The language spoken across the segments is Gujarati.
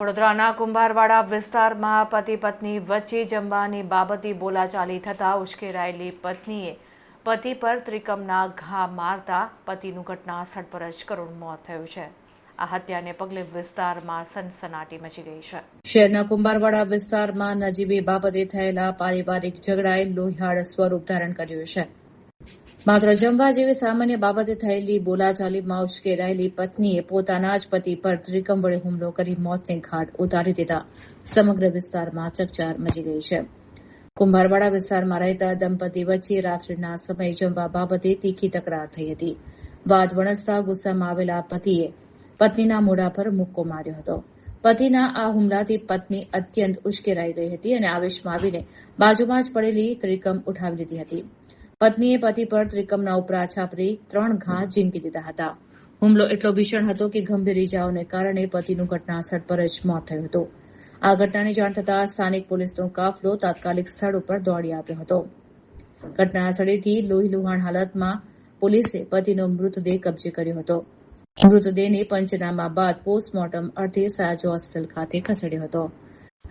વડોદરાના કુંભારવાડા વિસ્તારમાં પતિ પત્ની વચ્ચે જમવાની બાબતે બોલાચાલી થતાં ઉશ્કેરાયેલી પત્નીએ પતિ પર ત્રિકમના ઘા મારતા પતિનું ઘટના સ્થળ પર જ કરુણ મોત થયું છે। આ હત્યાને પગલે વિસ્તારમાં સનસનાટી મચી ગઈ છે। શહેરના કુંભારવાડા વિસ્તારમાં નજીવી બાબતે થયેલા પારિવારિક ઝઘડાએ લોહિયાળ સ્વરૂપ ધારણ કર્યું છે। માત્ર જમવા જેવી સામાન્ય બાબતે થયેલી બોલાચાલીમાં ઉશ્કેરાયેલી પત્નીએ પોતાના જ પતિ પર ત્રિકમ વડે હુમલો કરી મોતને ઘાટ ઉતારી દેતા સમગ્ર વિસ્તારમાં ચકચાર મચી ગઈ છે। કુંભારવાડા વિસ્તારમાં રહેતા દંપતી વચ્ચે રાત્રિના સમયે જમવા બાબતે તીખી તકરાર થઈ હતી। વાદ વણસતા ગુસ્સામાં આવેલા પતિએ પત્નીના મોઢા પર મુક્કો માર્યો હતો। પતિના આ હુમલાથી પત્ની અત્યંત ઉશ્કેરાઈ ગઈ હતી અને આવેશમાં આવીને બાજુમાં જ પડેલી ત્રિકમ ઉઠાવી લીધી હતી। પત્નીએ પતિ પર ત્રિકમના ઉપરા છાપરી 3 ઘા ઝીંકી દીધા હતા। હુમલો એટલો ભીષણ હતો કે ગંભીર ઇજાઓને કારણે પતિનું ઘટના સ્થળ પર જ મોત થયું હતું। આ ઘટનાની જાણ થતાં સ્થાનિક પોલીસનો કાફલો તાત્કાલિક સ્થળ ઉપર દોડી આવ્યો હતો। ઘટના સ્થળેથી લોહીલુહાણ હાલતમાં પોલીસે પતિનો મૃતદેહ કબજે કર્યો હતો। મૃતદેહને પંચનામા બાદ પોસ્ટમોર્ટમ અર્થે સયાજી હોસ્પિટલ ખાતે ખસેડ્યો હતો।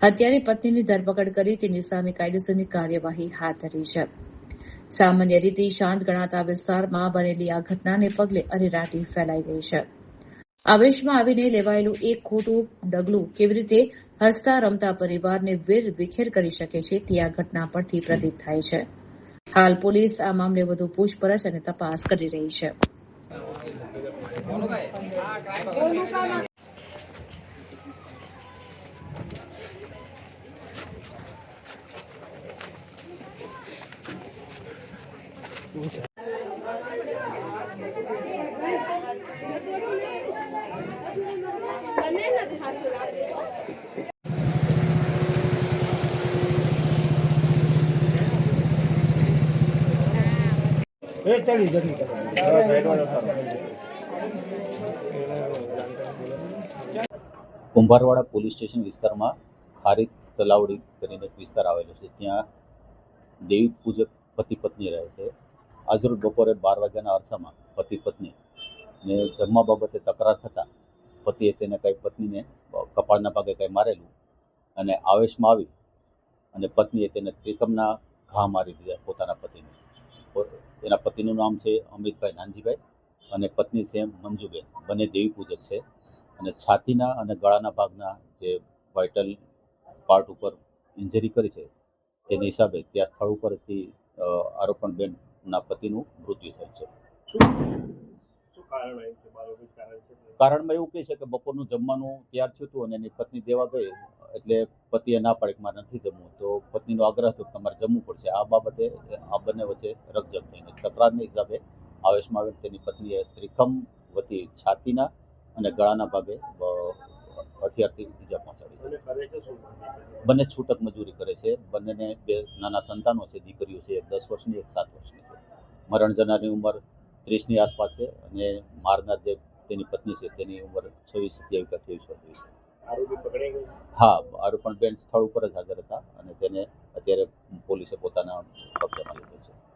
હત્યારી પત્નીની ધરપકડ કરી તેની સામે કાયદેસરની કાર્યવાહી હાથ ધરી છે। સામાન્ય રીતે શાંત ગણાતા વિસ્તારમાં બનેલી આ ઘટનાને પગલે અરેરાટી ફેલાઈ ગઈ છે। આવેશમાં આવીને લેવાયેલું એક ખોટું ડગલું કેવી રીતે હસતા રમતા પરિવારને વેર વિખેર કરી શકે છે તે આ ઘટના પરથી પ્રતીત થાય છે। હાલ પોલીસ આ મામલે વધુ પૂછપરછ અને તપાસ કરી રહી છે। કુંભારવાડા પોલીસ સ્ટેશન વિસ્તારમાં ખારીદ તલાવડી કરીને એક વિસ્તાર આવેલો છે। ત્યાં દેવી પૂજક પતિ પત્ની રહે છે। આજરોજ બપોરે 12 વાગ્યાના અરસામાં પતિ પત્ની ને જમવા બાબતે તકરાર થતાં પતિએ તેને પત્નીને કપાળના ભાગે મારેલું અને આવેશમાં આવી અને પત્નીએ તેને ત્રિકમના ઘા મારી દીધા પોતાના પતિને। એના પતિનું નામ છે અમિતભાઈ નાનજીભાઈ અને પત્ની છે મંજુબેન। બંને દેવી પૂજક છે અને છાતીના અને ગળાના ભાગના જે વાઇટલ પાર્ટ ઉપર ઇન્જરી કરી છે તેના હિસાબે ત્યાં સ્થળ ઉપરથી આરોપણબેનના પતિનું મૃત્યુ થયું છે। કારણમાં એવું કહે છે કે બપોરનું જમવાનું તૈયાર થયું હતું અને એની પત્ની દેવા ગઈ એટલે પતિએ ના પાડી કે મારે નથી જમવું, તો પત્નીનો આગ્રહ હતો કે તમારે જમવું પડશે। આ બાબતે આ બંને વચ્ચે રકઝક થઈને તકરારના હિસાબે આવેશમાં આવીને તેની પત્નીએ ત્રિકમ વતી છાતીના અને ગળાના ભાગે હથિયારથી ઈજા પહોંચાડી। બંને છૂટક મજૂરી કરે છે। બંનેને 2 નાના સંતાનો છે, દીકરીઓ છે, એક 10 વર્ષની એક 7 વર્ષની છે। મરણ જનારની ઉંમર 30ની આસપાસ છે અને મારનાર જે તેની પત્ની છે તેની ઉંમર 26, 27 કે 28 વર્ષની છે। હા, આરોપણ બેન સ્થળ ઉપર જ હાજર હતા અને તેને અત્યારે પોલીસે પોતાના કબજામાં લીધો છે।